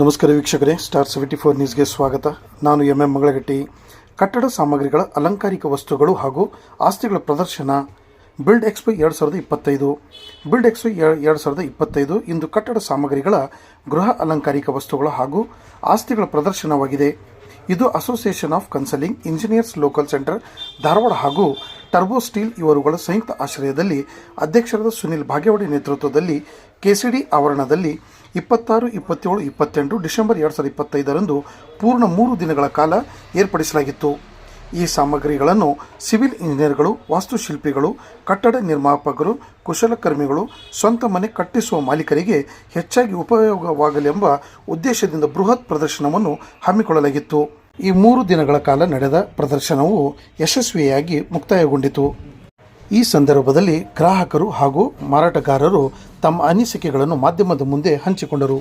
ನಮಸ್ಕಾರ ವೀಕ್ಷಕರೇ, ಸ್ಟಾರ್ 74 ನ್ಯೂಸ್ಗೆ ಸ್ವಾಗತ. ನಾನು ಎಂ ಮಂಗಳಗಟ್ಟಿ. ಕಟ್ಟಡ ಸಾಮಗ್ರಿಗಳ ಅಲಂಕಾರಿಕ ವಸ್ತುಗಳು ಹಾಗೂ ಆಸ್ತಿಗಳ ಪ್ರದರ್ಶನ ಬಿಲ್ಡ್ ಎಕ್ಸ್ಪೋ 2025. ಬಿಲ್ಡ್ ಎಕ್ಸ್ಪೋ 2025 ಇಂದು ಕಟ್ಟಡ ಸಾಮಗ್ರಿಗಳ ಗೃಹ ಅಲಂಕಾರಿಕ ವಸ್ತುಗಳು ಹಾಗೂ ಆಸ್ತಿಗಳ ಪ್ರದರ್ಶನವಾಗಿದೆ. ಇದು association of consulting engineers local centre Dharwad ಹಾಗೂ ಟರ್ಬೋ ಸ್ಟೀಲ್ ಇವರುಗಳ ಸಂಯುಕ್ತ ಆಶ್ರಯದಲ್ಲಿ ಅಧ್ಯಕ್ಷರಾದ ಸುನಿಲ್ ಭಾಗ್ಯವಾಡಿ ನೇತೃತ್ವದಲ್ಲಿ ಕೆಸಿಡಿ ಆವರಣದಲ್ಲಿ 26, 27, 28 ಡಿಸೆಂಬರ್ 2025ರಂದು ಪೂರ್ಣ 3 ದಿನಗಳ ಕಾಲ ಏರ್ಪಡಿಸಲಾಗಿತ್ತು. ಈ ಸಾಮಗ್ರಿಗಳನ್ನು ಸಿವಿಲ್ ಇಂಜಿನಿಯರ್ಗಳು, ವಾಸ್ತುಶಿಲ್ಪಿಗಳು, ಕಟ್ಟಡ ನಿರ್ಮಾಪಕರು, ಕುಶಲಕರ್ಮಿಗಳು, ಸ್ವಂತ ಮನೆ ಕಟ್ಟಿಸುವ ಮಾಲೀಕರಿಗೆ ಹೆಚ್ಚಾಗಿ ಉಪಯೋಗವಾಗಲೆಂಬ ಉದ್ದೇಶದಿಂದ ಬೃಹತ್ ಪ್ರದರ್ಶನವನ್ನು ಹಮ್ಮಿಕೊಳ್ಳಲಾಗಿತ್ತು. ಈ 3 ದಿನಗಳ ಕಾಲ ನಡೆದ ಪ್ರದರ್ಶನವು ಯಶಸ್ವಿಯಾಗಿ ಮುಕ್ತಾಯಗೊಂಡಿತು. ಈ ಸಂದರ್ಭದಲ್ಲಿ ಗ್ರಾಹಕರು ಹಾಗೂ ಮಾರಾಟಗಾರರು ತಮ್ಮ ಅನಿಸಿಕೆಗಳನ್ನು ಮಾಧ್ಯಮದ ಮುಂದೆ ಹಂಚಿಕೊಂಡರು.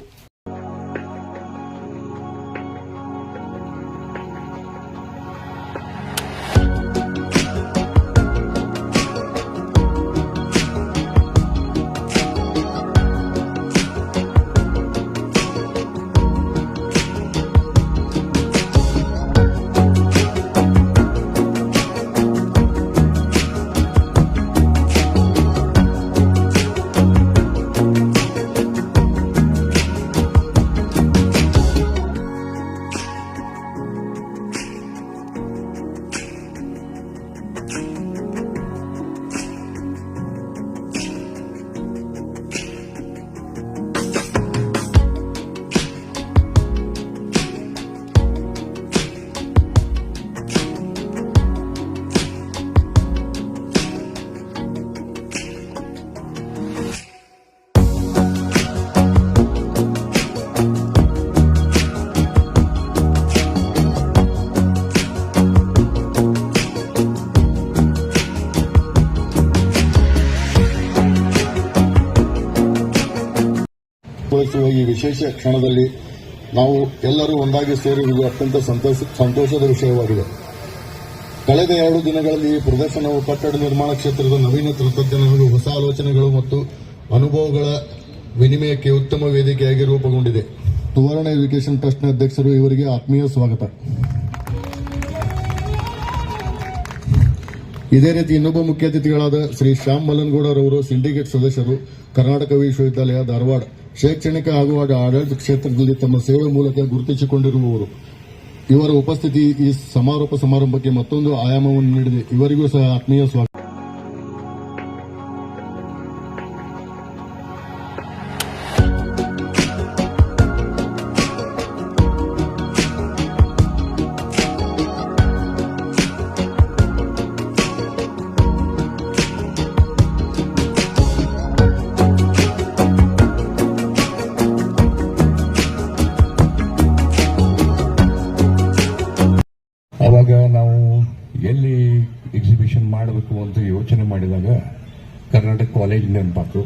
ಈ ವಿಶೇಷ ಕ್ಷಣದಲ್ಲಿ ನಾವು ಎಲ್ಲರೂ ಒಂದಾಗಿ ಸೇರಿರುವುದು ಅತ್ಯಂತ ಸಂತೋಷದ ವಿಷಯವಾಗಿದೆ. ಕಳೆದ 2 ದಿನಗಳಲ್ಲಿ ಈ ಪ್ರದರ್ಶನವು ಕಟ್ಟಡ ನಿರ್ಮಾಣ ಕ್ಷೇತ್ರದ ನವೀನ ತಂತ್ರಜ್ಞಾನಗಳು, ಹೊಸ ಆಲೋಚನೆಗಳು ಮತ್ತು ಅನುಭವಗಳ ವಿನಿಮಯಕ್ಕೆ ಉತ್ತಮ ವೇದಿಕೆಯಾಗಿ ರೂಪುಗೊಂಡಿದೆ. ಸುವರ್ಣ ಎಜುಕೇಷನ್ ಟ್ರಸ್ಟ್ನ ಅಧ್ಯಕ್ಷರು ಇವರಿಗೆ ಆತ್ಮೀಯ ಸ್ವಾಗತ. ಇದೇ ರೀತಿ ಇನ್ನೊಬ್ಬ ಮುಖ್ಯ ಅತಿಥಿಗಳಾದ ಶ್ರೀ ಶ್ಯಾಮ್ ಮಲ್ಲನಗೌಡರವರು ಸಿಂಡಿಕೇಟ್ ಸದಸ್ಯರು, ಕರ್ನಾಟಕ ವಿಶ್ವವಿದ್ಯಾಲಯ ಧಾರವಾಡ, ಶೈಕ್ಷಣಿಕ ಹಾಗೂ ಆಡಳಿತ ಕ್ಷೇತ್ರದಲ್ಲಿ ತಮ್ಮ ಸೇವೆ ಮೂಲಕ ಗುರುತಿಸಿಕೊಂಡಿರುವವರು. ಇವರ ಉಪಸ್ಥಿತಿ ಈ ಸಮಾರೋಪ ಸಮಾರಂಭಕ್ಕೆ ಮತ್ತೊಂದು ಆಯಾಮವನ್ನು ನೀಡಿದೆ. ಇವರಿಗೂ ಸಹ ಆತ್ಮೀಯ ಸ್ವಾಗತ. ಅವಾಗ ನಾವು ಎಲ್ಲಿ ಎಕ್ಸಿಬಿಷನ್ ಮಾಡಬೇಕು ಅಂತ ಯೋಚನೆ ಮಾಡಿದಾಗ ಕರ್ನಾಟಕ ಕಾಲೇಜ್ ನೆನಪಾತು.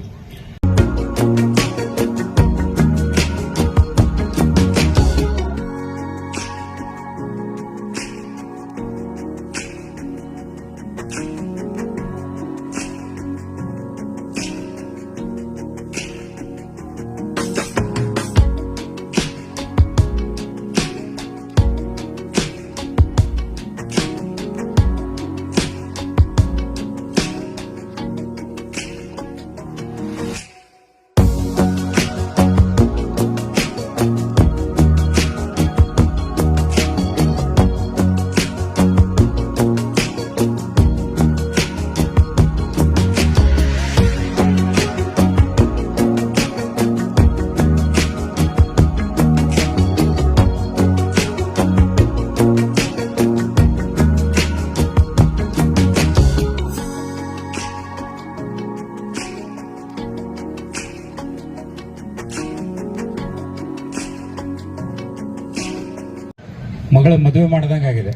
ಮಗಳ ಮದುವೆ ಮಾಡಿದಂಗಾಗಿದೆ.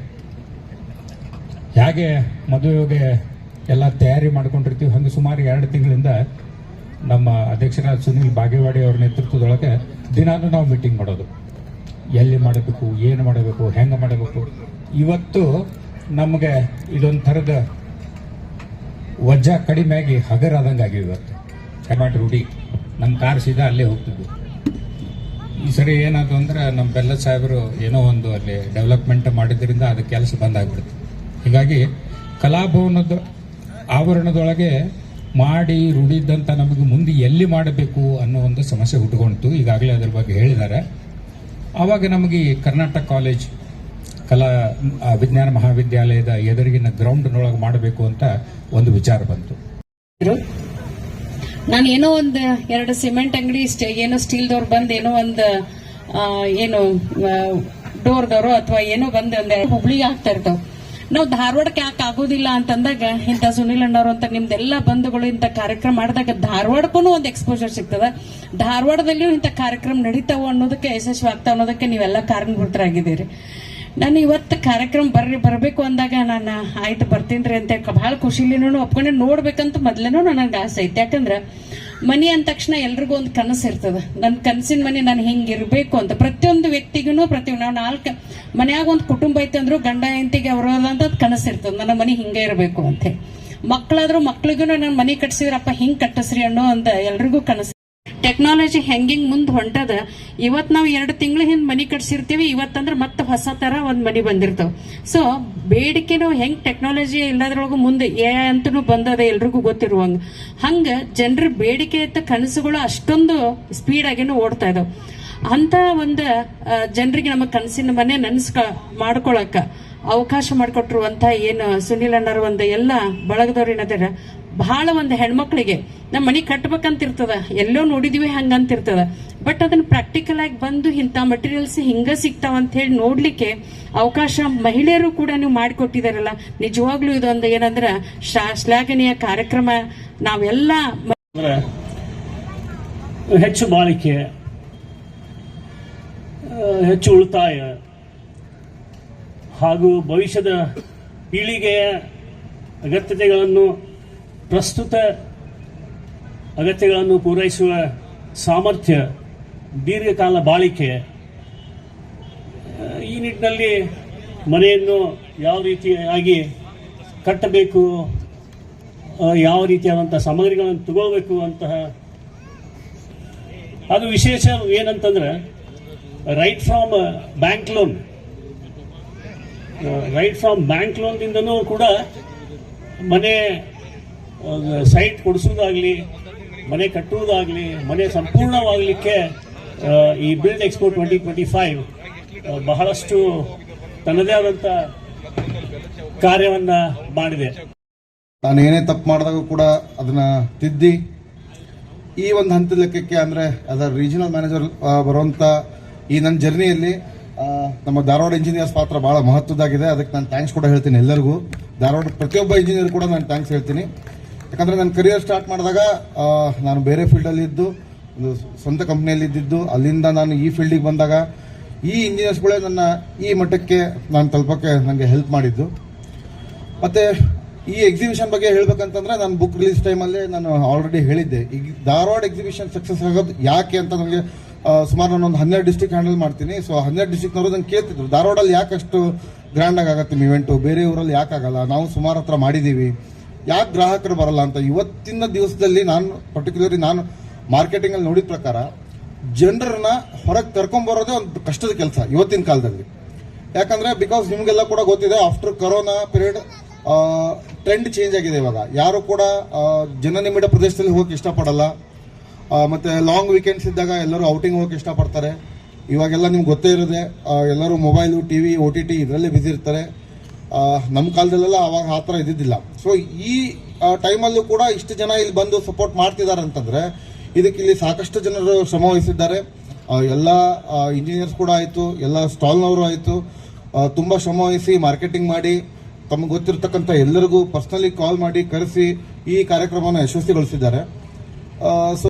ಹೇಗೆ ಮದುವೆಗೆ ಎಲ್ಲ ತಯಾರಿ ಮಾಡ್ಕೊಂಡಿರ್ತೀವಿ, ಹಂಗೆ ಸುಮಾರು 2 ತಿಂಗಳಿಂದ ನಮ್ಮ ಅಧ್ಯಕ್ಷರಾದ ಸುನಿಲ್ ಭಾಗ್ಯವಾಡಿ ಅವರ ನೇತೃತ್ವದೊಳಗೆ ದಿನಾನು ನಾವು ಮೀಟಿಂಗ್ ಮಾಡೋದು. ಎಲ್ಲಿ ಮಾಡಬೇಕು, ಏನು ಮಾಡಬೇಕು, ಹೆಂಗೆ ಮಾಡಬೇಕು. ಇವತ್ತು ನಮಗೆ ಇದೊಂದು ಥರದ ವಜ್ಜ ಕಡಿಮೆಯಾಗಿ ಹಗರಾದಂಗಾಗಿವೆ. ಇವತ್ತು ಟಮಾಟೋ ರೂಢಿ ನಮ್ಮ ಕಾರ್ ಸೀದಾ ಅಲ್ಲೇ ಹೋಗ್ತಿದ್ವಿ. ಈ ಸರಿ ಏನಾದ್ರು ಅಂದ್ರೆ ನಮ್ಮ ಬೆಲ್ಲ ಸಾಹೇಬರು ಏನೋ ಒಂದು ಅಲ್ಲಿ ಡೆವಲಪ್ಮೆಂಟ್ ಮಾಡಿದ್ರಿಂದ ಅದು ಕೆಲಸ ಬಂದಾಗ್ಬಿಡ್ತು. ಹೀಗಾಗಿ ಕಲಾಭವನದ ಆವರಣದೊಳಗೆ ಮಾಡಿ ರೂಢಿದ್ದಂತ ನಮಗೆ ಮುಂದೆ ಎಲ್ಲಿ ಮಾಡಬೇಕು ಅನ್ನೋ ಒಂದು ಸಮಸ್ಯೆ ಹುಟ್ಟುಕೊಂಡಿತು. ಈಗಾಗಲೇ ಅದ್ರ ಬಗ್ಗೆ ಹೇಳಿದ್ದಾರೆ. ಆವಾಗ ನಮಗೆ ಈ ಕರ್ನಾಟಕ ಕಾಲೇಜ್ ಕಲಾ ವಿಜ್ಞಾನ ಮಹಾವಿದ್ಯಾಲಯದ ಎದುರಿಗಿನ ಗ್ರೌಂಡ್ನೊಳಗೆ ಮಾಡಬೇಕು ಅಂತ ಒಂದು ವಿಚಾರ ಬಂತು. ನಾನು ಏನೋ ಒಂದು 2 ಸಿಮೆಂಟ್ ಅಂಗಡಿ ಏನೋ ಸ್ಟೀಲ್ದವ್ರು ಬಂದ್ ಏನೋ ಒಂದು ಏನು ಡೋರ್ದವರು ಅಥವಾ ಏನೋ ಬಂದ್ ಒಂದ್ ಹುಬ್ಳಿಗೆ ಆಗ್ತಾ ಇರ್ತಾವ. ನಾವು ಧಾರವಾಡಕ್ಕೆ ಯಾಕೆ ಆಗೋದಿಲ್ಲ ಅಂತಂದಾಗ ಇಂಥ ಸುನಿಲ್ ಅಣ್ಣವ್ರು ಅಂತ ನಿಮ್ದೆಲ್ಲ ಬಂಧುಗಳು ಇಂಥ ಕಾರ್ಯಕ್ರಮ ಮಾಡಿದಾಗ ಧಾರವಾಡಕ್ಕೂ ಒಂದು ಎಕ್ಸ್ಪೋಜರ್ ಸಿಗ್ತದ. ಧಾರವಾಡದಲ್ಲಿಯೂ ಇಂಥ ಕಾರ್ಯಕ್ರಮ ನಡೀತಾವ ಅನ್ನೋದಕ್ಕೆ ಯಶಸ್ವಿ ಆಗ್ತಾವ ಅನ್ನೋದಕ್ಕೆ ನೀವೆಲ್ಲ ಕಾರಣಭೂತರಾಗಿದ್ದೀರಿ. ನಾನು ಇವತ್ತು ಕಾರ್ಯಕ್ರಮ ಬರಬೇಕು ಅಂದಾಗ ನಾನು ಆಯ್ತು ಬರ್ತೀನಿ ಅಂತ ಬಹಳ ಖುಷಿಲಿನೂ ಒಪ್ಕೊಂಡೆ. ನೋಡ್ಬೇಕಂತ ಮೊದ್ಲೇನೂ ನನಗೆ ಆಸೆ ಐತೆ. ಯಾಕಂದ್ರೆ ಮನಿ ಅಂದ ತಕ್ಷಣ ಎಲ್ರಿಗೂ ಒಂದು ಕನಸು ಇರ್ತದ. ನನ್ನ ಕನಸಿನ ಮನೆ ನಾನು ಹಿಂಗಿರ್ಬೇಕು ಅಂತ ಪ್ರತಿಯೊಂದು ವ್ಯಕ್ತಿಗೂ ನಾವು 4 ಮನ್ಯಾಗ ಒಂದು ಕುಟುಂಬ ಐತೆ ಅಂದ್ರೂ ಗಂಡ ಹೆಂಡತಿಗೆ ಅವರದಂತ ಕನಸು ಇರ್ತದ, ನನ್ನ ಮನೆ ಹಿಂಗೆ ಇರಬೇಕು ಅಂತ. ಮಕ್ಕಳಾದ್ರೂ ಮಕ್ಳಿಗೂ ನನ್ನ ಮನೆ ಕಟ್ಸಿದ್ರಪ್ಪ ಹಿಂಗ್ ಕಟ್ಟಿಸ್ರಿ ಅನ್ನೋ ಅಂತ ಎಲ್ರಿಗೂ ಕನಸು. ಟೆಕ್ನಾಲಜಿ ಹೆಂಗಿಂಗ್ ಮುಂದ್ ಹೊಂಟದ. ಇವತ್ ನಾವು 2 ತಿಂಗಳ ಹಿಂದ್ ಮನಿ ಕಟ್ಸಿರ್ತೀವಿ, ಇವತ್ತಂದ್ರೆ ಮತ್ತೆ ಹೊಸ ತರ ಒಂದ್ ಮನಿ ಬಂದಿರ್ತಾವ. ಸೊ ಬೇಡಿಕೆನೂ ಹೆಂಗ್ ಟೆಕ್ನಾಲಜಿ ಇಲ್ಲದ್ರೊಳಗು ಮುಂದೆ ಅಂತನೂ ಬಂದದ ಎಲ್ರಿಗೂ ಗೊತ್ತಿರುವಂಗ. ಹಂಗ ಜನರ ಬೇಡಿಕೆ ಇದ್ದ ಕನಸುಗಳು ಅಷ್ಟೊಂದು ಸ್ಪೀಡ್ ಆಗಿನೂ ಓಡ್ತಾ ಇದಾವ. ಅಂತ ಒಂದು ಜನರಿಗೆ ನಮ್ಮ ಕನಸಿನ ಮನೆ ಮಾಡ್ಕೊಳಕ ಅವಕಾಶ ಮಾಡಿಕೊಟ್ಟಿರುವಂತ ಏನು ಸುನಿಲ್ ಅಣ್ಣರ ಒಂದು ಎಲ್ಲ ಬಳಗದವ್ರು ಏನದಾರ ಬಹಳ ಒಂದು ಹೆಣ್ಮಕ್ಳಿಗೆ ನಮ್ಮ ಮನಿ ಕಟ್ಬೇಕಂತ ಇರ್ತದ, ಎಲ್ಲೋ ನೋಡಿದಿವಿ ಹಂಗಂತಿರ್ತದ. ಬಟ್ ಅದನ್ನ ಪ್ರಾಕ್ಟಿಕಲ್ ಆಗಿ ಬಂದು ಇಂಥ ಮಟೀರಿಯಲ್ಸ್ ಹಿಂಗ ಸಿಗ್ತಾವ ಅಂತ ಹೇಳಿ ನೋಡ್ಲಿಕ್ಕೆ ಅವಕಾಶ ಮಹಿಳೆಯರು ಕೂಡ ನೀವು ಮಾಡಿಕೊಟ್ಟಿದಾರಲ್ಲ. ನಿಜವಾಗ್ಲೂ ಇದೊಂದು ಏನಂದ್ರ ಶ್ಲಾಘನೀಯ ಕಾರ್ಯಕ್ರಮ. ನಾವೆಲ್ಲ ಹೆಚ್ಚು ಬಾಳಿಕೆ, ಹೆಚ್ಚು ಉಳಿತಾಯ ಹಾಗೂ ಭವಿಷ್ಯದ ಪೀಳಿಗೆಯ ಅಗತ್ಯತೆಗಳನ್ನು ಪ್ರಸ್ತುತ ಅಗತ್ಯಗಳನ್ನು ಪೂರೈಸುವ ಸಾಮರ್ಥ್ಯ, ದೀರ್ಘಕಾಲ ಬಾಳಿಕೆ, ಈ ನಿಟ್ಟಿನಲ್ಲಿ ಮನೆಯನ್ನು ಯಾವ ರೀತಿಯಾಗಿ ಕಟ್ಟಬೇಕು, ಯಾವ ರೀತಿಯಾದಂಥ ಸಾಮಗ್ರಿಗಳನ್ನು ತಗೋಬೇಕು ಅಂತಹ ಅದು ವಿಶೇಷ ಏನಂತಂದ್ರೆ ರೈಟ್ ಫ್ರಾಮ್ ಬ್ಯಾಂಕ್ ಲೋನ್ದಿಂದನೂ ಕೂಡ ಮನೆ ಸೈಟ್ ಕೊಡಿಸೋದಾಗ್ಲಿ, ಮನೆ ಕಟ್ಟುವುದಾಗ್ಲಿ, ಮನೆ ಸಂಪೂರ್ಣವಾಗಲಿಕ್ಕೆ ಈ ಬಿಲ್ಡ್ ಎಕ್ಸ್ಪೋ 2025 ಬಹಳಷ್ಟು ತನ್ನದೇ ಆದಂಥ ಕಾರ್ಯವನ್ನ ಮಾಡಿದೆ. ನಾನು ಏನೇ ತಪ್ಪು ಮಾಡಿದಾಗ ಕೂಡ ಅದನ್ನ ತಿದ್ದಿ ಈ ಒಂದು ಹಂತದ ಲೆಕ್ಕಕ್ಕೆ ಅಂದರೆ ಅದರ ರೀಜನಲ್ ಮ್ಯಾನೇಜರ್ ಬರುವಂಥ ಈ ನನ್ನ ಜರ್ನಿಯಲ್ಲಿ ನಮ್ಮ ಧಾರವಾಡ ಇಂಜಿನಿಯರ್ಸ್ ಪಾತ್ರ ಭಾಳ ಮಹತ್ವದಾಗಿದೆ. ಅದಕ್ಕೆ ನಾನು ಥ್ಯಾಂಕ್ಸ್ ಕೂಡ ಹೇಳ್ತೀನಿ ಎಲ್ಲರಿಗೂ. ಧಾರವಾಡ ಪ್ರತಿಯೊಬ್ಬ ಇಂಜಿನಿಯರ್ ಕೂಡ ನಾನು ಥ್ಯಾಂಕ್ಸ್ ಹೇಳ್ತೀನಿ. ಯಾಕಂದರೆ ನನ್ನ ಕರಿಯರ್ ಸ್ಟಾರ್ಟ್ ಮಾಡಿದಾಗ ನಾನು ಬೇರೆ ಫೀಲ್ಡಲ್ಲಿ ಇದ್ದು ಒಂದು ಸ್ವಂತ ಕಂಪ್ನಿಯಲ್ಲಿ ಇದ್ದಿದ್ದು, ಅಲ್ಲಿಂದ ನಾನು ಈ ಫೀಲ್ಡಿಗೆ ಬಂದಾಗ ಈ ಇಂಜಿನಿಯರ್ಸ್ಗಳೇ ನನ್ನ ಈ ಮಟ್ಟಕ್ಕೆ ನಾನು ತಲುಪೋಕ್ಕೆ ನನಗೆ ಹೆಲ್ಪ್ ಮಾಡಿದ್ದು. ಮತ್ತು ಈ ಎಕ್ಸಿಬಿಷನ್ ಬಗ್ಗೆ ಹೇಳ್ಬೇಕಂತಂದ್ರೆ ನಾನು ಬುಕ್ ರಿಲೀಸ್ ಟೈಮಲ್ಲಿ ನಾನು ಆಲ್ರೆಡಿ ಹೇಳಿದ್ದೆ. ಈಗ ಧಾರವಾಡ ಎಕ್ಸಿಬಿಷನ್ ಸಕ್ಸಸ್ ಆಗೋದು ಯಾಕೆ ಅಂತ ನನಗೆ ಸುಮಾರು ನಾನೊಂದು 12 ಡಿಸ್ಟ್ರಿಕ್ಟ್ ಹ್ಯಾಂಡಲ್ ಮಾಡ್ತೀನಿ. ಸೊ 12 ಡಿಸ್ಟ್ರಿಕ್ಟ್ನವರು ನಂಗೆ ಕೇಳ್ತಿದ್ರು, ಧಾರವಾಡಲ್ಲಿ ಯಾಕೆ ಅಷ್ಟು ಗ್ರ್ಯಾಂಡಾಗಿ ಆಗುತ್ತೆ ಇವೆಂಟು, ಬೇರೆ ಊರಲ್ಲಿ ಯಾಕೆ ಆಗಲ್ಲ, ನಾವು ಸುಮಾರು ಹತ್ರ ಮಾಡಿದ್ದೀವಿ, ಯಾಕೆ ಗ್ರಾಹಕರು ಬರಲ್ಲ ಅಂತ. ಇವತ್ತಿನ ದಿವಸದಲ್ಲಿ ಪರ್ಟಿಕ್ಯುಲರ್ಲಿ ನಾನು ಮಾರ್ಕೆಟಿಂಗಲ್ಲಿ ನೋಡಿದ ಪ್ರಕಾರ ಜನರನ್ನ ಹೊರಗೆ ಕರ್ಕೊಂಬರೋದೇ ಒಂದು ಕಷ್ಟದ ಕೆಲಸ ಇವತ್ತಿನ ಕಾಲದಲ್ಲಿ. ಯಾಕಂದರೆ ಬಿಕಾಸ್ ನಿಮಗೆಲ್ಲ ಕೂಡ ಗೊತ್ತಿದೆ, after corona period trend change ಆಗಿದೆ. ಇವಾಗ ಯಾರು ಕೂಡ ಜನನಿಬಿಡ ಪ್ರದೇಶದಲ್ಲಿ ಹೋಗಕ್ಕೆ ಇಷ್ಟಪಡಲ್ಲ. ಮತ್ತು ಲಾಂಗ್ ವೀಕೆಂಡ್ಸ್ ಇದ್ದಾಗ ಎಲ್ಲರೂ ಔಟಿಂಗ್ ಹೋಗಕ್ಕೆ ಇಷ್ಟಪಡ್ತಾರೆ. ಇವಾಗೆಲ್ಲ ನಿಮ್ಗೆ ಗೊತ್ತೇ ಇರೋದೆ, ಎಲ್ಲರೂ ಮೊಬೈಲು, ಟಿ.ವಿ., OTT ಇದರಲ್ಲೇ ಬ್ಯುಸಿ ಇರ್ತಾರೆ. ನಮ್ಮ ಕಾಲದಲ್ಲೆಲ್ಲ ಅವಾಗ ಆ ಥರ ಇದ್ದಿದ್ದಿಲ್ಲ. ಸೊ ಈ ಟೈಮಲ್ಲೂ ಕೂಡ ಇಷ್ಟು ಜನ ಇಲ್ಲಿ ಬಂದು ಸಪೋರ್ಟ್ ಮಾಡ್ತಿದ್ದಾರೆ ಅಂತಂದರೆ ಇದಕ್ಕೆ ಇಲ್ಲಿ ಸಾಕಷ್ಟು ಜನರು ಶ್ರಮ ವಹಿಸಿದ್ದಾರೆ. ಎಲ್ಲ ಇಂಜಿನಿಯರ್ಸ್ ಕೂಡ ಆಯಿತು, ಎಲ್ಲ ಸ್ಟಾಲ್ನವರು ಆಯಿತು, ತುಂಬ ಶ್ರಮ ವಹಿಸಿ ಮಾರ್ಕೆಟಿಂಗ್ ಮಾಡಿ ತಮಗೆ ಗೊತ್ತಿರತಕ್ಕಂಥ ಎಲ್ಲರಿಗೂ ಪರ್ಸ್ನಲಿ ಕಾಲ್ ಮಾಡಿ ಕರೆಸಿ ಈ ಕಾರ್ಯಕ್ರಮವನ್ನು ಯಶಸ್ವಿಗೊಳಿಸಿದ್ದಾರೆ. ಸೊ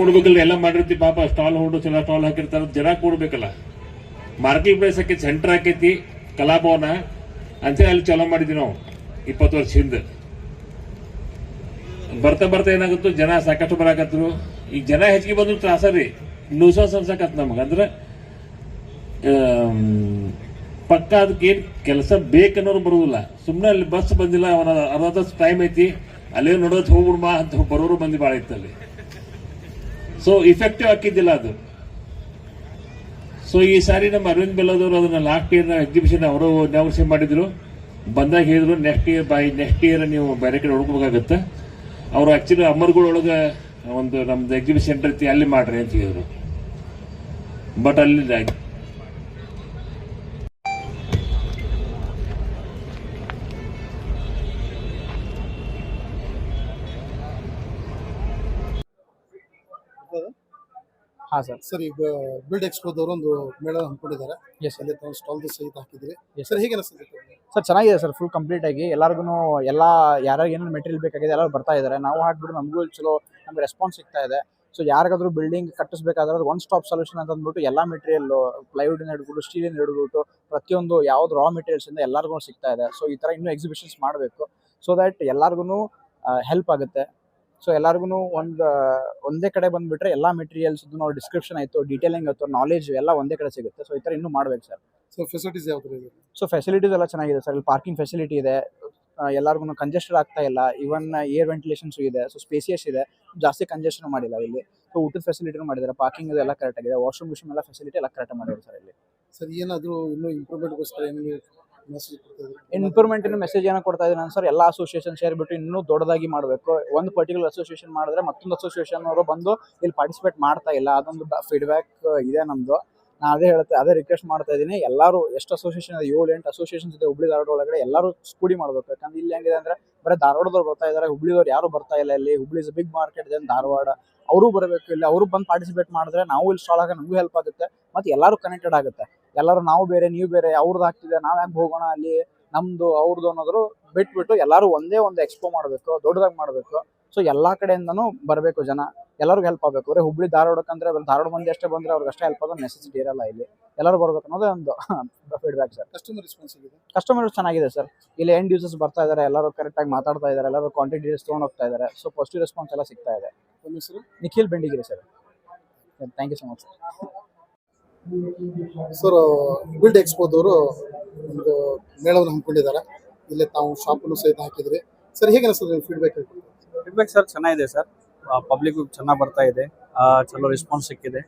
ಕೊಡ್ಬೇಕಲ್ಲ, ಎಲ್ಲ ಮಾಡಿರ್ತಿ ಪಾಪ. ಸ್ಟಾಲ್ ಹೋಲ್ಡರ್ಸ್ ಎಲ್ಲ ಸ್ಟಾಲ್ ಹಾಕಿರ್ತಾರ, ಜನ ಕೊಡ್ಬೇಕಲ್ಲ. ಮಾರ್ಕೆಟ್ ಪ್ಲೇಸ್ ಹಾಕೈತಿ, ಸೆಂಟರ್ ಹಾಕೈತಿ, ಕಲಾಭವನ ಅಂತೇಳಿ ಅಲ್ಲಿ ಚಾಲೂ ಮಾಡಿದ್ವಿ ನಾವು 20 ವರ್ಷ ಹಿಂದೆ. ಬರ್ತಾ ಬರ್ತಾ ಏನಾಗುತ್ತೋ, ಜನ ಸಾಕಷ್ಟು ಬರಾಕತ್ರು. ಈಗ ಜನ ಹೆಚ್ಚಿಗೆ ಬಂದ್ರು ತ್ರಾಸ ರೀ, ನ್ಯೂಸನ್ಸ್ ಅನ್ಸಕತ್ ನಮ್ಗೆ. ಅಂದ್ರೆ ಪಕ್ಕ ಅದಕ್ಕೆ ಏನ್ ಕೆಲಸ ಬೇಕನ್ನೋರು ಬರುದಿಲ್ಲ. ಸುಮ್ಮನೆ ಅಲ್ಲಿ ಬಸ್ ಬಂದಿಲ್ಲ, ಅವನ ಅರ್ಧ ಟೈಮ್ ಐತಿ, ಅಲ್ಲೇ ನೋಡೋದು ಹೋಗ್ಬಿಡ್ಮಾ ಅಂತ ಬರೋರು ಮಂದಿ ಭಾಳ ಇತ್ತಲ್ಲಿ. ಸೊ ಇಫೆಕ್ಟಿವ್ ಹಾಕಿದ್ದಿಲ್ಲ ಅದು. ಸೊ ಈ ಸಾರಿ ನಮ್ಮ ಅರವಿಂದ್ ಬೆಲ್ಲದವರು ಅದನ್ನ ಲಾಸ್ಟ್ ಇಯರ್ ಎಕ್ಸಿಬಿಷನ್ ಅವರು ಅನೌನ್ಸ್ ಮಾಡಿದ್ರು. ಬಂದಾಗ ಹೇಳಿದ್ರು ನೆಕ್ಸ್ಟ್ ಇಯರ್ ನೀವು ಬೇರೆ ಕಡೆ ಹುಡುಕಬೇಕಾಗತ್ತೆ. ಅವರು ಆಕ್ಚುಲಿ ಅಮರ್ಗಳೊಳಗೆ ಒಂದು ನಮ್ದು ಎಕ್ಸಿಬಿಷನ್ ಸೆಂಟರ್ ಐತಿ, ಅಲ್ಲಿ ಮಾಡ್ರಿ ಅಂತ ಹೇಳಿದ್ರು. ಬಟ್ ಅಲ್ಲಿ ಹಾಂ ಸರ್. ಸರ್, ಈಗ ಬಿಲ್ಡ್ ಎಕ್ಸ್ಪೋದವರು ಒಂದು ಮೇಳ ಹಮ್ಮಿಕೊಂಡಿದ್ದಾರೆ. ಎಸ್ ಅಲ್ಲಿ ತಾವು ಸ್ಟಾಲ್ ಸಹಿತ ಹಾಕಿದ್ರಿ. Yes, ಸರ್, ಹೇಗೆ ಅನಿಸ್ತದೆ? ಸರ್ ಚೆನ್ನಾಗಿದೆ ಸರ್, ಫುಲ್ ಕಂಪ್ಲೀಟ್ ಆಗಿ ಎಲ್ಲರಿಗೂ ಎಲ್ಲ ಯಾರ್ಯಾರು ಏನೇನು ಮೆಟೀರಿಯಲ್ ಬೇಕಾಗಿದೆ ಎಲ್ಲರೂ ಬರ್ತಾ ಇದ್ದಾರೆ. ನಾವು ಹಾಕ್ಬಿಟ್ಟು ನಮಗೂ ಚಲೋ ನಮ್ಗೆ ರೆಸ್ಪಾನ್ಸ್ ಸಿಗ್ತಾ ಇದೆ. ಸೊ ಯಾರಿಗಾದ್ರೂ ಬಿಲ್ಡಿಂಗ್ ಕಟ್ಟಿಸ್ಬೇಕಾದ್ರೆ ಒನ್ ಸ್ಟಾಪ್ ಸೊಲ್ಯೂಷನ್ ಅಂತ ಅಂದ್ಬಿಟ್ಟು ಎಲ್ಲ ಮೆಟೀರಿಯಲ್ ಪ್ಲೈವುಡ್ ಹಿಡ್ಬಿಟ್ಟು ಸ್ಟೀಲಿಂದ ಹಿಡ್ಬಿಟ್ಟು ಪ್ರತಿಯೊಂದು ಯಾವ್ದು ರಾ ಮೆಟೀರಿಯಲ್ಸ್ ಇಂದ ಎಲ್ಲರಿಗೂ ಸಿಗ್ತಾ ಇದೆ. ಸೊ ಈ ಥರ ಇನ್ನೂ ಎಕ್ಸಿಬಿಷನ್ಸ್ ಮಾಡಬೇಕು, ಸೊ ದ್ಯಾಟ್ ಎಲ್ಲರಿಗೂ ಹೆಲ್ಪ್ ಆಗುತ್ತೆ. ಸೊ ಎಲ್ಲರಿಗೂ ಒಂದೇ ಕಡೆ ಬಂದುಬಿಟ್ರೆ ಎಲ್ಲ ಮೆಟೀರಿಯಲ್ಸ್ ನಾವು ಡಿಸ್ಕ್ರಿಪ್ಷನ್ ಆಯಿತು, ಡೀಟೇಲಿಂಗ್ ಆಯಿತು, ನಾಲೆಜ್ ಎಲ್ಲ ಒಂದೇ ಕಡೆ ಸಿಗುತ್ತೆ. ಸೊ ಈ ಥರ ಇನ್ನೂ ಮಾಡಬೇಕು ಸರ್. ಸೊ ಫೆಸಿಲಿಟೀಸ್ ಯಾವ ಥರ ಇದೆ? ಸೊ ಫೆಸಿಲಿಟೀಸ್ ಎಲ್ಲ ಚೆನ್ನಾಗಿದೆ ಸರ್. ಇಲ್ಲಿ ಪಾರ್ಕಿಂಗ್ ಫೆಸಿಲಿಟಿ ಇದೆ, ಎಲ್ಲರಿಗೂ ಕಂಜೆಸ್ಟೆಡ್ ಆಗ್ತಾ ಇಲ್ಲ. ಇವನ್ ಏರ್ ವೆಂಟಿಲೇಷನ್ಸು ಇದೆ, ಸೊ ಸ್ಪೇಸಿಯಸ್ ಇದೆ, ಜಾಸ್ತಿ ಕಂಜೆಷನ್ ಮಾಡಿಲ್ಲ ಇಲ್ಲಿ. ಸೊ ಊಟದ ಫೆಸಿಲಿಟಿನೂ ಮಾಡಿದ್ದಾರೆ, ಪಾರ್ಕಿಂಗ್ ಎಲ್ಲ ಕರೆಕ್ಟ್ ಆಗಿದೆ, ವಾಶ್ರೂಮ್ ಗಿಶ್ರೂಮ್ ಎಲ್ಲ ಫೆಸಿಲಿಟಿ ಎಲ್ಲ ಕರೆಕ್ಟ್ ಮಾಡಿದ್ದಾರೆ ಸರ್ ಇಲ್ಲಿ. ಸರ್, ಏನಾದರೂ ಇನ್ನೂ ಇಂಪ್ರೂವ್ಮೆಂಟ್ಗೋಸ್ಕರ ಏನಾದರೂ ಮೆಸೇಜ್ ಕೊಡ್ತಾ ಇಂಪ್ರೂವ್ಮೆಂಟ್ ಮೆಸೇಜ್ ಏನೋ ಕೊಡ್ತಾ ಇದ್ದೀನಿ ನಾನು ಸರ್. ಎಲ್ಲ ಅಸೋಸಿಯೇಷನ್ ಸೇರಿಬಿಟ್ಟು ಇನ್ನೂ ದೊಡ್ಡದಾಗಿ ಮಾಡಬೇಕು. ಒಂದು ಪರ್ಟಿಕ್ಯುಲರ್ ಅಸೋಸಿಯೇಷನ್ ಮಾಡಿದ್ರೆ ಮತ್ತೊಂದು ಅಸೋಸಿಯೇಷನ್ ಅವರು ಬಂದು ಇಲ್ಲಿ ಪಾರ್ಟಿಸಿಪೇಟ್ ಮಾಡ್ತಾ ಇಲ್ಲ, ಅದೊಂದು ಫೀಡ್ಬ್ಯಾಕ್ ಇದೆ ನಮ್ಮದು. ನಾನು ಅದೇ ರಿಕ್ವೆಸ್ಟ್ ಮಾಡ್ತಾ ಇದ್ದೀನಿ. ಎಲ್ಲರೂ ಎಷ್ಟು ಅಸೋಸಿಯೇಷನ್ ಇದೆ, 7-8 ಅಸೋಸಿಯೇಷನ್ಸ್ ಇದೆ ಹುಬ್ಳಿ ಧಾರವಾಡ ಒಳಗಡೆ, ಎಲ್ಲರೂ ಕೂಡಿ ಮಾಡಬೇಕು. ಯಾಕಂದ್ರೆ ಇಲ್ಲಿ ಹೆಂಗಿದೆ ಅಂದರೆ ಬರೀ ಧಾರವಾಡದವ್ರು ಬರ್ತಾ ಇದ್ದಾರೆ, ಹುಬ್ಳಿದವ್ರು ಯಾರು ಬರ್ತಾ ಇಲ್ಲ. ಇಲ್ಲಿ ಹುಬ್ಳಿ ಇಸ್ ಬಿಗ್ ಮಾರ್ಕೆಟ್ ಇದೆ ಧಾರವಾಡ, ಅವರು ಬರಬೇಕು. ಇಲ್ಲಿ ಅವರು ಬಂದು ಪಾರ್ಟಿಸಿಪೇಟ್ ಮಾಡಿದ್ರೆ ನಾವು ಇಲ್ಲಿ ಸ್ಟಾಲ್ ಆಗ ನಮಗೂ ಹೆಲ್ಪ್ ಆಗುತ್ತೆ, ಮತ್ತು ಎಲ್ಲರೂ ಕನೆಕ್ಟೆಡ್ ಆಗುತ್ತೆ. ಎಲ್ಲರೂ ನಾವು ಬೇರೆ ನೀವು ಬೇರೆ, ಅವ್ರದ್ದು ಆಗ್ತಿದೆ ನಾವು ಯಾಕೆ ಹೋಗೋಣ ಅಲ್ಲಿ, ನಮ್ಮದು ಅವ್ರದ್ದು ಅನ್ನೋದ್ರು ಬಿಟ್ಬಿಟ್ಟು ಎಲ್ಲರೂ ಒಂದೇ ಒಂದು ಎಕ್ಸ್ಪೋ ಮಾಡಬೇಕು, ದೊಡ್ಡದಾಗಿ ಮಾಡಬೇಕು. ಸೊ ಎಲ್ಲ ಕಡೆಯಿಂದನೂ ಬರಬೇಕು ಜನ, ಎಲ್ಲರಿಗೂ ಹೆಲ್ಪ್ ಆಗಬೇಕು. ಬರೀ ಹುಬ್ಳಿ ಧಾರವಾಡಕ್ಕಂದ್ರೆ ಧಾರವಾಡ ಮಂದಿ ಅಷ್ಟೇ ಬಂದರೆ ಅವ್ರಿಗೆ ಅಷ್ಟೇ ಹೆಲ್ಪ್ ಆಗೋ ನೆಸೆಸಿಟಿ ಇರಲ್ಲ. ಇಲ್ಲಿ ಎಲ್ಲರೂ ಬರ್ಬೇಕು ಅನ್ನೋದೇ ಒಂದು ಫೀಡ್ಬ್ಯಾಕ್ ಸರ್. ಕಸ್ಟಮರ್ ರೆಸ್ಪಾನ್ಸ್ ಆಗಿದೆ? ಕಸ್ಟಮರ್ ಚೆನ್ನಾಗಿದೆ ಸರ್. ಇಲ್ಲಿ ಎಂಡ್ ಯೂಸರ್ಸ್ ಬರ್ತಾ ಇದ್ದಾರೆ, ಎಲ್ಲರೂ ಕರೆಕ್ಟಾಗಿ ಮಾತಾಡ್ತಾ ಇದ್ದಾರೆ, ಎಲ್ಲರೂ ಕ್ವಾಂಟಿಟಿ ಡೀಟೇಲ್ಸ್ ತೊಗೊಂಡು ಹೋಗ್ತಾ ಇದ್ದಾರೆ. ಸೊ ಪಾಸಿಟಿವ್ ರೆಸ್ಪಾನ್ಸ್ ಎಲ್ಲ ಸಿಗ್ತಾ ಇದೆ. ನಿಮ್ಮ ಹೆಸರು? Nikhil Bendigiri sir. Thank you so much sir. Sir, build ಎಕ್ಸ್ಪೋದವರು ಒಂದು ಮೇಳವನ್ನು ಹಮ್ಮಿಕೊಂಡಿದ್ದಾರೆ. ಇಲ್ಲೇ ತಾವು ಶಾಪನ್ನು ಸಹಿತ ಹಾಕಿದ್ರಿ. ಸರ್, ಹೇಗೆ ಅನಿಸ್ತದೆ ಫೀಡ್ಬ್ಯಾಕ್? ಫೀಡ್ಬ್ಯಾಕ್ ಸರ್ ಚೆನ್ನಾಗಿದೆ ಸರ್. ಪಬ್ಲಿಕ್ ಚೆನ್ನಾಗಿ ಬರ್ತಾ ಇದೆ, ಚಲೋ ರೆಸ್ಪಾನ್ಸ್ ಸಿಕ್ಕಿದೆ.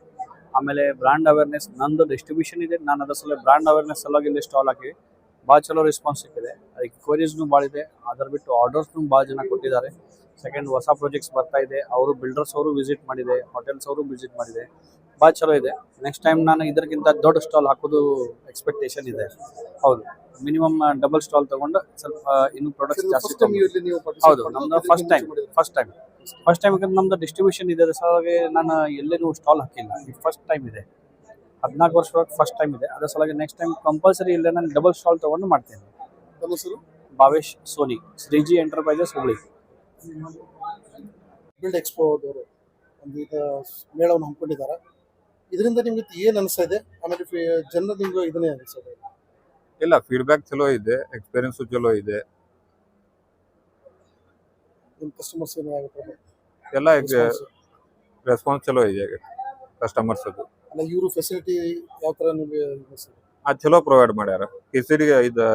ಆಮೇಲೆ ಬ್ರ್ಯಾಂಡ್ ಅವೇರ್ನೆಸ್, ನಂದು ಡಿಸ್ಟ್ರಿಬ್ಯೂಷನ್ ಇದೆ, ನಾನು ಅದರ ಸಲ ಬ್ರ್ಯಾಂಡ್ ಅವೇರ್ನೆಸ್ ಸಲುವಾಗಿ ಇಲ್ಲಿ ಸ್ಟಾಲ್ ಹಾಕಿ ಭಾಳ ಚಲೋ ರೆಸ್ಪಾನ್ಸ್ ಸಿಕ್ಕಿದೆ. ಅದಕ್ಕೆ ಕ್ವರೀಸ್ನು ಭಾಳ ಇದೆ, ಅದರ ಬಿಟ್ಟು ಆರ್ಡರ್ಸ್ನು ಭಾಳ ಜನ ಕೊಟ್ಟಿದ್ದಾರೆ. ಸೆಕೆಂಡ್, ಹೊಸ ಪ್ರಾಜೆಕ್ಟ್ಸ್ ಬರ್ತಾ ಇದೆ, ಅವರು ಬಿಲ್ಡರ್ಸ್ ಅವರು ವಿಸಿಟ್ ಮಾಡಿದೆ, ಹೋಟೆಲ್ಸ್ ಅವರು ವಿಸಿಟ್ ಮಾಡಿದೆ, ಭಾಳ ಚಲೋ ಇದೆ. ನೆಕ್ಸ್ಟ್ ಟೈಮ್ ನಾನು ಇದಕ್ಕಿಂತ ದೊಡ್ಡ ಸ್ಟಾಲ್ ಹಾಕೋದು ಎಕ್ಸ್ಪೆಕ್ಟೇಷನ್ ಇದೆ. ಹೌದು, ಮಿನಿಮಮ್ ಡಬಲ್ ಸ್ಟಾಲ್ ತಗೊಂಡು ಸ್ವಲ್ಪ ಇನ್ನೂ ಪ್ರಾಡಕ್ಟ್ಸ್ ಜಾಸ್ತಿ. ಹೌದು, ನಮ್ದು ಫಸ್ಟ್ ಟೈಮ್ ಯಾಕಂದ್ರೆ ನಮ್ದು ಡಿಸ್ಟ್ರಿಬ್ಯೂಷನ್ ಇದೆ, ಸಲುವಾಗಿ ನಾನು ಎಲ್ಲರೂ ಸ್ಟಾಲ್ ಹಾಕಿಲ್ಲ. ಇದು ಫಸ್ಟ್ ಟೈಮ್ ಇದೆ, 14 ವರ್ಷ ಒಳಗೆ ಫಸ್ಟ್ ಟೈಮ್ ಇದೆ. ಅದರ ಸಲುವಾಗಿ ನೆಕ್ಸ್ಟ್ ಟೈಮ್ ಕಂಪಲ್ಸರಿ ಇಲ್ಲೇ ನಾನು ಡಬಲ್ ಸ್ಟಾಲ್ ತಗೊಂಡು ಮಾಡ್ತೇನೆ. ಭಾವೇಶ್ ಸೋನಿ, ಶ್ರೀಜಿ ಎಂಟರ್ಪ್ರೈಸಸ್ ಹುಬ್ಳಿ. ಬಿಲ್ಡ್ ಎಕ್ಸ್ಪೋದವರು ಒಂದು ಈಗ ಮೇಳವನ್ನು ಹಮ್ಮಿಕೊಂಡಿದ್ದಾರೆ. ಇದರಿಂದ ನಿಮ್ಗೆ ಏನು ಅನಿಸ್ತಾ ಇದೆ? ಆಮೇಲೆ ಜನರು ನಿಮ್ಗೆ ಇದನ್ನೇ ಅನಿಸ್ತದೆ? ಇಲ್ಲ, ಫೀಡ್ಬ್ಯಾಕ್ ಚಲೋ ಇದೆ, ಎಕ್ಸ್ಪೀರಿಯನ್ಸು ಚಲೋ ಇದೆ. ನಿಮ್ಮ ಕಸ್ಟಮರ್ಸ್ ಏನಾಗುತ್ತೆ? ಎಲ್ಲ ರೆಸ್ಪಾನ್ಸ್ ಚಲೋ ಇದೆ ಕಸ್ಟಮರ್ಸ್. ಅದು ಅಲ್ಲ, ಇವರು ಫೆಸಿಲಿಟಿ ಯಾವ ಥರ ನಿಮಗೆ ಅನಿಸ್ತದೆ? ಅದು ಚಲೋ ಪ್ರೊವೈಡ್ ಮಾಡ್ಯಾರ. ಕೇಸರಿ ಇದು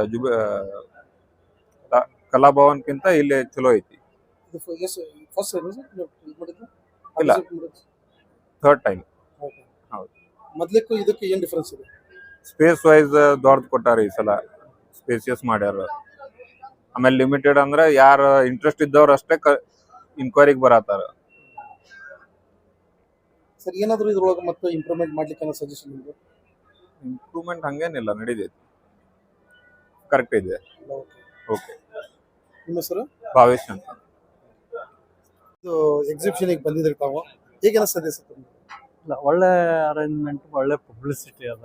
ಕಲಾಭವನ್ಕಿಂತ ಇಲ್ಲಿ ಚಲೋ ಐತಿ. ಇದು ಫಸ್ಟ್ ಇಲ್ಲ, ಥರ್ಡ್ ಟೈಮ್. ಹೌದು. ಮೊದಲಕ್ಕೂ ಇದಕ್ಕೆ ಏನು ಡಿಫ್ರೆನ್ಸ್ ಇದೆ? ಸ್ಪೇಸ್ ವೈಸ್ ದೊಡ್ಡದು ಕೊಟ್ಟಾರ ಈ ಸಲ, ಸ್ಪೇಸಿಯಸ್ ಮಾಡ್ಯಾರ. ಆಮೇಲೆ ಲಿಮಿಟೆಡ್ ಅಂದ್ರೆ ಯಾರು ಇಂಟ್ರೆಸ್ಟ್ ಇದ್ದವ್ರು ಅಷ್ಟೇ ಇನ್ಕ್ವೈರಿಗೆ ಬರತ್ತಾರ. ಸರ್, ಏನಾದರೂ ಇದ್ರೊಳಗೆ ಮತ್ತೆ ಇಂಪ್ರೂವ್ಮೆಂಟ್ ಮಾಡ್ಲಿಕ್ಕೆ ಅನ್ನೋ ಸಜೆಷನ್ ನಿಮಗೆ? ಇಂಪ್ರೂವ್ಮೆಂಟ್ ಹಂಗೇನಿಲ್ಲ, ನಡೀತೈತಿ, ಕರೆಕ್ಟ್ ಇದೆ. ಓಕೆ. ನಿಮ್ಮ ಹೆಸರು? ಭಾವೇಶ್ ಅಂತ. ಇದು ಎಕ್ಸಿಬಿಷನಿಗೆ ಬಂದಿದ್ರಿ ತಾವು, ಹೇಗೆ ಅನಿಸ್ತದೆ ಸರ್? ಇಲ್ಲ, ಒಳ್ಳೆ ಅರೇಂಜ್ಮೆಂಟ್, ಒಳ್ಳೆ ಪಬ್ಲಿಸಿಟಿ ಅದ.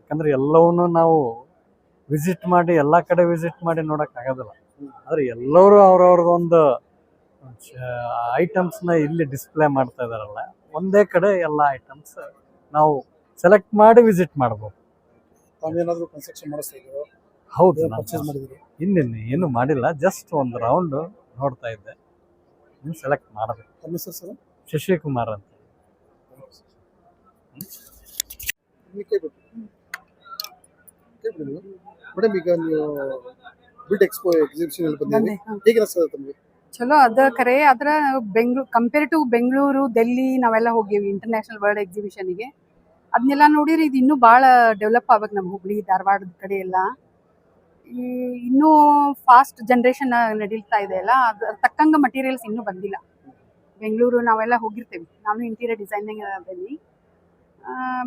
ಯಾಕಂದ್ರೆ ಎಲ್ಲವನ್ನೂ ನಾವು ವಿಸಿಟ್ ಮಾಡಿ ಎಲ್ಲ ಕಡೆ ವಿಸಿಟ್ ಮಾಡಿ ನೋಡೋಕ್ಕಾಗೋದಿಲ್ಲ. ಆದರೆ ಎಲ್ಲರೂ ಅವ್ರವ್ರದ್ದೊಂದು ಐಟಮ್ಸ್ನ ಇಲ್ಲಿ ಡಿಸ್ಪ್ಲೇ ಮಾಡ್ತಾ ಇದಾರಲ್ಲ, ಒಂದೇ ಕಡೆ ಎಲ್ಲ ಐಟಮ್ಸ್ ನಾವು ಸೆಲೆಕ್ಟ್ ಮಾಡಿ ವಿಸಿಟ್ ಮಾಡ್ಬೋದು. ತಾವೇನಾದ್ರೂ ಕನ್ಸ್ಟ್ರಕ್ಷನ್ ಮಾಡಿಸ್ತಾ ಇದ್ದೀರೋ, ಹೌದು, ಪರ್ಚೇಸ್ ಮಾಡಿದ್ದೀರಿ? ಇನ್ನಿನ್ನು ಏನು ಮಾಡಿಲ್ಲ, ಜಸ್ಟ್ ಒಂದು ರೌಂಡ್ ನೋಡ್ತಾ ಇದ್ದೆ. ನೀವು ಸೆಲೆಕ್ಟ್ ಮಾಡಬೇಕು. ತಮ್ಮ ಹೆಸರು ಸರ್? ಶಶಿಕುಮಾರ್ ಅಂತ. ಮೇಡಮ್, ಈಗ ನೀವು ಬಿಲ್ಡ್ ಎಕ್ಸ್ಪೋ ಎಕ್ಸಿಬಿಷನ್ ಅಲ್ಲಿ ಬಂದಿದ್ದೀರಿ, ಹೇಗೆ ಅನಿಸ್ತದೆ ತಮಗೆ? ಚಲೋ ಅದ ಖರೆ. ಆದ್ರ ಕಂಪೇರ್ ಟು ಬೆಂಗಳೂರು, ಡೆಲ್ಲಿ ನಾವೆಲ್ಲ ಹೋಗೇವಿ ಇಂಟರ್ನ್ಯಾಷನಲ್ ವರ್ಲ್ಡ್ ಎಕ್ಸಿಬಿಷನ್ಗೆ. ಅದನ್ನೆಲ್ಲ ನೋಡಿರಿ ಇದು ಇನ್ನೂ ಭಾಳ ಡೆವಲಪ್ ಆಗ್ಬೇಕು ನಮ್ಮ ಹುಬ್ಳಿ ಧಾರವಾಡದ ಕಡೆ ಎಲ್ಲ. ಈ ಇನ್ನೂ ಫಾಸ್ಟ್ ಜನ್ರೇಷನ್ ನಡೀತಾ ಇದೆ ಅಲ್ಲ, ಅದ್ರ ತಕ್ಕಂಗೆ ಮಟೀರಿಯಲ್ಸ್ ಇನ್ನೂ ಬಂದಿಲ್ಲ. ಬೆಂಗಳೂರು ನಾವೆಲ್ಲ ಹೋಗಿರ್ತೇವೆ, ನಾನು ಇಂಟೀರಿಯರ್ ಡಿಸೈನಿಂಗ್ ಅದೇನಿ.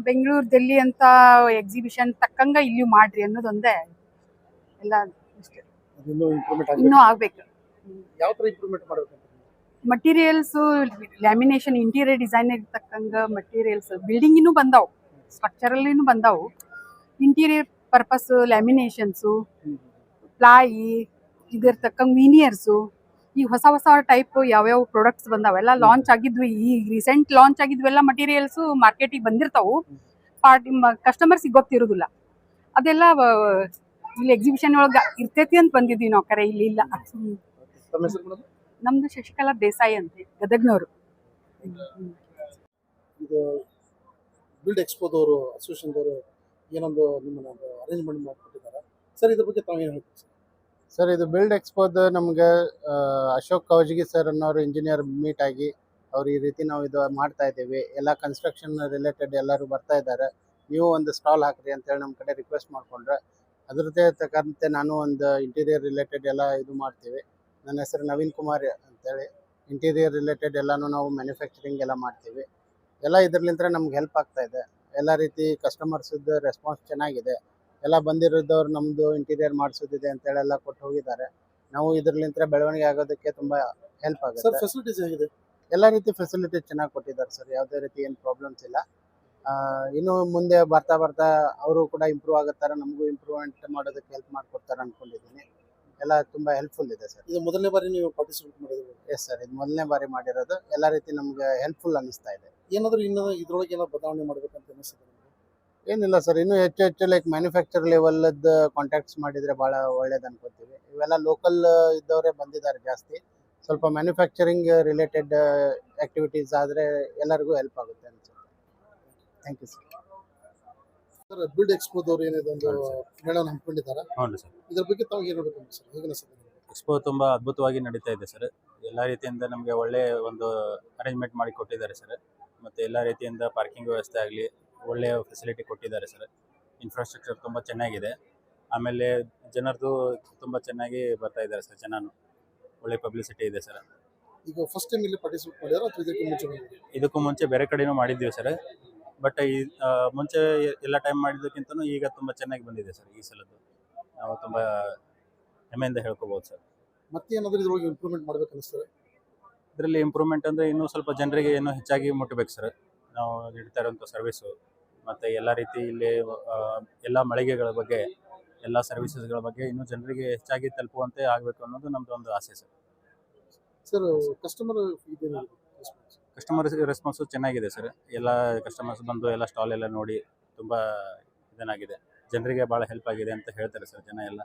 ಬೆಂಗಳೂರು, ಡೆಲ್ಲಿ ಅಂತ ಎಕ್ಸಿಬಿಷನ್ ತಕ್ಕಂಗ ಇಲ್ಲಿಯೂ ಮಾಡ್ರಿ ಅನ್ನೋದೊಂದೇ ಎಲ್ಲ. ಅಷ್ಟೇ, ಇನ್ನೂ ಆಗ್ಬೇಕು. ಯಾವ ತರ ಇಂಪ್ರೂವ್ಮೆಂಟ್ ಮಾಡಬೇಕು? ಮಟೀರಿಯಲ್ಸ್, ಲ್ಯಾಮಿನೇಷನ್, ಇಂಟೀರಿಯರ್ ಡಿಸೈನರ್ ತಕ್ಕಂಗ ಮಟೀರಿಯಲ್ಸ್, ಬಿಲ್ಡಿಂಗಿನೂ ಬಂದಾವು, ಸ್ಟ್ರಕ್ಚರಲ್ಲಿನೂ ಬಂದಾವು. ಇಂಟೀರಿಯರ್ ಪರ್ಪಸ್ ಲ್ಯಾಮಿನೇಷನ್ಸು, ಪ್ಲಾಯಿ, ಇದ್ರ ತಕ್ಕಂಗೆ ವೀನಿಯರ್ಸು, ಈಗ ಹೊಸ ಹೊಸ ಟೈಪ್ ಯಾವ್ಯಾವ ಪ್ರಾಡಕ್ಟ್ಸ್ ಬಂದಾವೆಲ್ಲ ಲಾಂಚ್ ಆಗಿದ್ವಿ. ಈ ರೀಸೆಂಟ್ ಲಾಂಚ್ ಆಗಿದ್ವೆಲ್ಲ ಮಟೀರಿಯಲ್ಸು ಮಾರ್ಕೆಟಿಗೆ ಬಂದಿರ್ತಾವು, ಕಸ್ಟಮರ್ಸಿಗೆ ಗೊತ್ತಿರೋದಿಲ್ಲ. ಅದೆಲ್ಲ ಇಲ್ಲಿ ಎಕ್ಸಿಬಿಷನ್ ಒಳಗೆ ಇರ್ತೈತಿ ಅಂತ ಬಂದಿದ್ವಿ ನಾವು, ಕರೆ ಇಲ್ಲಿ ಇಲ್ಲ. ತಮ್ಮ ಹೆಸರು ಮೇಡಮ್? ನಮ್ದು ಶಶಿಕಲಾ ದೇಸಾಯಿ ಅಂತ, ಗದಗ್ನವರು. ಇದು ಬಿಲ್ಡ್ ಎಕ್ಸ್ಪೋದವರು ಅಸೋಸಿಯೇಷನ್ದವರು ಏನೊಂದು ನಿಮ್ಮನ್ನ ಅರೇಂಜ್ಮೆಂಟ್ ಮಾಡಿಕೊಟ್ಟಿದ್ದಾರೆ ಸರ್, ಇದ್ರ ಬಗ್ಗೆ ತಾವೇನು ಹೇಳ್ತೀವಿ ಸರ್? ಇದು ಬಿಲ್ಡ್ ಎಕ್ಸ್ಪೋದ ನಮ್ಗೆ ಅಶೋಕ್ ಕವಜಗಿ ಸರ್ ಅನ್ನೋರು ಇಂಜಿನಿಯರ್ ಮೀಟ್ ಆಗಿ ಅವ್ರು ಈ ರೀತಿ ನಾವು ಇದು ಮಾಡ್ತಾ ಇದ್ದೀವಿ, ಎಲ್ಲ ಕನ್ಸ್ಟ್ರಕ್ಷನ್ ರಿಲೇಟೆಡ್ ಎಲ್ಲರೂ ಬರ್ತಾ ಇದ್ದಾರೆ, ನೀವು ಒಂದು ಸ್ಟಾಲ್ ಹಾಕ್ರಿ ಅಂತೇಳಿ ನಮ್ಮ ಕಡೆ ರಿಕ್ವೆಸ್ಟ್ ಮಾಡಿಕೊಂಡ್ರೆ ಅದರದ್ದೇ ತಕ್ಕಂತೆ ನಾನು ಒಂದು ಇಂಟೀರಿಯರ್ ರಿಲೇಟೆಡ್ ಎಲ್ಲ ಇದು ಮಾಡ್ತೀವಿ. ನನ್ನ ಹೆಸರು ನವೀನ್ ಕುಮಾರ್ ಅಂತೇಳಿ. ಇಂಟೀರಿಯರ್ ರಿಲೇಟೆಡ್ ಎಲ್ಲನೂ ನಾವು ಮ್ಯಾನುಫ್ಯಾಕ್ಚರಿಂಗ್ ಎಲ್ಲ ಮಾಡ್ತೀವಿ. ಎಲ್ಲ ಇದರ್ಲಿಂದ ನಮ್ಗೆ ಹೆಲ್ಪ್ ಆಗ್ತಾ ಇದೆ. ಎಲ್ಲ ರೀತಿ ಕಸ್ಟಮರ್ಸದ್ದು ರೆಸ್ಪಾನ್ಸ್ ಚೆನ್ನಾಗಿದೆ. ಎಲ್ಲ ಬಂದಿರೋದವ್ರು ನಮ್ಮದು ಇಂಟೀರಿಯರ್ ಮಾಡಿಸೋದಿದೆ ಅಂತೇಳಿ ಎಲ್ಲ ಕೊಟ್ಟು ಹೋಗಿದ್ದಾರೆ. ನಾವು ಇದರ್ಲಿಂದ ಬೆಳವಣಿಗೆ ಆಗೋದಕ್ಕೆ ತುಂಬ ಹೆಲ್ಪ್ ಆಗುತ್ತೆ. ಸರ್, ಫೆಸಿಲಿಟೀಸ್ ಹೇಗಿದೆ? ಎಲ್ಲ ರೀತಿ ಫೆಸಿಲಿಟಿ ಚೆನ್ನಾಗಿ ಕೊಟ್ಟಿದ್ದಾರೆ ಸರ್, ಯಾವುದೇ ರೀತಿ ಏನು ಪ್ರಾಬ್ಲಮ್ಸ್ ಇಲ್ಲ. ಇನ್ನು ಮುಂದೆ ಬರ್ತಾ ಬರ್ತಾ ಅವರು ಕೂಡ ಇಂಪ್ರೂವ್ ಆಗುತ್ತಾರೆ, ನಮಗೂ ಇಂಪ್ರೂವ್ಮೆಂಟ್ ಮಾಡೋದಕ್ಕೆ ಹೆಲ್ಪ್ ಮಾಡಿಕೊಡ್ತಾರೆ ಅಂದ್ಕೊಂಡಿದ್ದೀನಿ. ಎಲ್ಲ ತುಂಬ ಹೆಲ್ಪ್ಫುಲ್ ಇದೆ ಸರ್. ಇದು ಮೊದಲನೇ ಬಾರಿ ನೀವು ಪಾರ್ಟಿಸಿಪೇಟ್ ಮಾಡಿದ್ರು? ಎಸ್ ಸರ್, ಇದು ಮೊದಲನೇ ಬಾರಿ ಮಾಡಿರೋದು. ಎಲ್ಲ ರೀತಿ ನಮ್ಗೆ ಹೆಲ್ಪ್ಫುಲ್ ಅನ್ನಿಸ್ತಾ ಇದೆ. ಏನಾದರೂ ಇನ್ನೂ ಇದ್ರೊಳಗೆ ಏನೋ ಬದಲಾವಣೆ ಮಾಡಬೇಕಂತ ಅನಿಸ್ತದೆ? ಏನಿಲ್ಲ ಸರ್, ಇನ್ನೂ ಹೆಚ್ಚು ಹೆಚ್ಚು ಲೈಕ್ ಮ್ಯಾನುಫ್ಯಾಕ್ಚರ್ ಲೆವೆಲ್ದ ಕಾಂಟ್ಯಾಕ್ಟ್ಸ್ ಮಾಡಿದರೆ ಭಾಳ ಒಳ್ಳೇದು ಅನ್ಕೋತೀವಿ. ಇವೆಲ್ಲ ಲೋಕಲ್ ಇದ್ದವರೇ ಬಂದಿದ್ದಾರೆ ಜಾಸ್ತಿ. ಸ್ವಲ್ಪ ಮ್ಯಾನುಫ್ಯಾಕ್ಚರಿಂಗ್ ರಿಲೇಟೆಡ್ ಆ್ಯಕ್ಟಿವಿಟೀಸ್ ಆದರೆ ಎಲ್ಲರಿಗೂ ಹೆಲ್ಪ್ ಆಗುತ್ತೆ ಅನ್ಸುತ್ತೆ. Thank you sir. Sir, build ಎಕ್ಸ್ಪೋದವರು ಏನಿದೆ ಒಂದು ಮೇಳವನ್ನು ಹಮ್ಮಿಕೊಂಡಿದ್ದಾರೆ, ಹೌದು ಸರ್. ಇದ್ರ ಬಗ್ಗೆ ತಾವು ಏನು ಹೇಳ್ಬೇಕು ಸರ್? ಹೇಗೆ ಅನಿಸುತ್ತೆ? ಎಕ್ಸ್ಪೋ ತುಂಬ ಅದ್ಭುತವಾಗಿ ನಡೀತಾ ಇದೆ ಸರ್. ಎಲ್ಲ ರೀತಿಯಿಂದ ನಮಗೆ ಒಳ್ಳೆ ಒಂದು ಅರೇಂಜ್ಮೆಂಟ್ ಮಾಡಿ ಕೊಟ್ಟಿದ್ದಾರೆ ಸರ್. ಮತ್ತು ಎಲ್ಲ ರೀತಿಯಿಂದ ಪಾರ್ಕಿಂಗ್ ವ್ಯವಸ್ಥೆ ಆಗಲಿ ಒಳ್ಳೆಯ ಫೆಸಿಲಿಟಿ ಕೊಟ್ಟಿದ್ದಾರೆ ಸರ್. ಇನ್ಫ್ರಾಸ್ಟ್ರಕ್ಚರ್ ತುಂಬ ಚೆನ್ನಾಗಿದೆ. ಆಮೇಲೆ ಜನರದು ತುಂಬ ಚೆನ್ನಾಗಿ ಬರ್ತಾ ಇದ್ದಾರೆ ಸರ್. ಜನನು ಒಳ್ಳೆ ಪಬ್ಲಿಸಿಟಿ ಇದೆ ಸರ್. ಈಗ ಫಸ್ಟ್ ಟೈಮ್ ಇಲ್ಲಿ ಪಾರ್ಟಿಸಿಪೇಟ್ ಮಾಡಿದಾರೆ ಅಥವಾ ಇದಕ್ಕೆ ಮುಂಚೆ? ಇದಕ್ಕೂ ಮುಂಚೆ ಬೇರೆ ಕಡೆನೂ ಮಾಡಿದ್ದೀವಿ ಸರ್. ಬಟ್ ಈ ಮುಂಚೆ ಎಲ್ಲ ಟೈಮ್ ಮಾಡಿದ್ದಕ್ಕಿಂತನೂ ಈಗ ತುಂಬ ಚೆನ್ನಾಗಿ ಬಂದಿದೆ ಸರ್. ಈ ಸಲದ್ದು ನಾವು ತುಂಬ ಹೆಮ್ಮೆಯಿಂದ ಹೇಳ್ಕೋಬೋದು ಸರ್. ಮತ್ತೆ ಏನಾದರೂ ಇದ್ರೊಳಗೆ ಇಂಪ್ರೂವ್ಮೆಂಟ್ ಮಾಡ್ಬೇಕು ಅನಿಸ್ತದೆ? ಇದರಲ್ಲಿ ಇಂಪ್ರೂವ್ಮೆಂಟ್ ಅಂದರೆ ಇನ್ನೂ ಸ್ವಲ್ಪ ಜನರಿಗೆ ಇನ್ನೂ ಹೆಚ್ಚಾಗಿ ಮುಟ್ಟಬೇಕು ಸರ್. ನಾವು ನೀಡ್ತಾ ಇರೋಂಥ ಸರ್ವಿಸು ಮತ್ತು ಎಲ್ಲ ರೀತಿ ಇಲ್ಲಿ ಎಲ್ಲ ಮಳಿಗೆಗಳ ಬಗ್ಗೆ, ಎಲ್ಲ ಸರ್ವಿಸಸ್ಗಳ ಬಗ್ಗೆ ಇನ್ನೂ ಜನರಿಗೆ ಹೆಚ್ಚಾಗಿ ತಲುಪುವಂತೆ ಆಗಬೇಕು ಅನ್ನೋದು ನಮ್ಮದು ಒಂದು ಆಸೆ ಸರ್. ಸರ್, ಕಸ್ಟಮರ್ ರೆಸ್ಪಾನ್ಸು ಚೆನ್ನಾಗಿದೆ ಸರ್. ಎಲ್ಲ ಕಸ್ಟಮರ್ಸ್ ಬಂದು ಎಲ್ಲ ಸ್ಟಾಲ್ ಎಲ್ಲ ನೋಡಿ ತುಂಬ ಇದನ್ನಾಗಿದೆ. ಜನರಿಗೆ ಭಾಳ ಹೆಲ್ಪ್ ಆಗಿದೆ ಅಂತ ಹೇಳ್ತಾರೆ ಸರ್. ಜನ ಎಲ್ಲ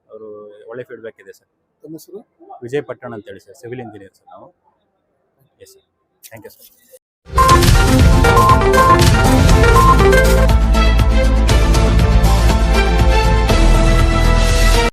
ಅವರು ಒಳ್ಳೆ ಫೀಡ್ಬ್ಯಾಕ್ ಇದೆ ಸರ್. ತಮ್ಮ ಹೆಸರು? ವಿಜಯ್ ಪಟ್ಟಣ ಅಂತೇಳಿ ಸರ್, ಸಿವಿಲ್ ಇಂಜಿನಿಯರ್ ಸರ್ ನಾವು. Yes sir, thank you sir.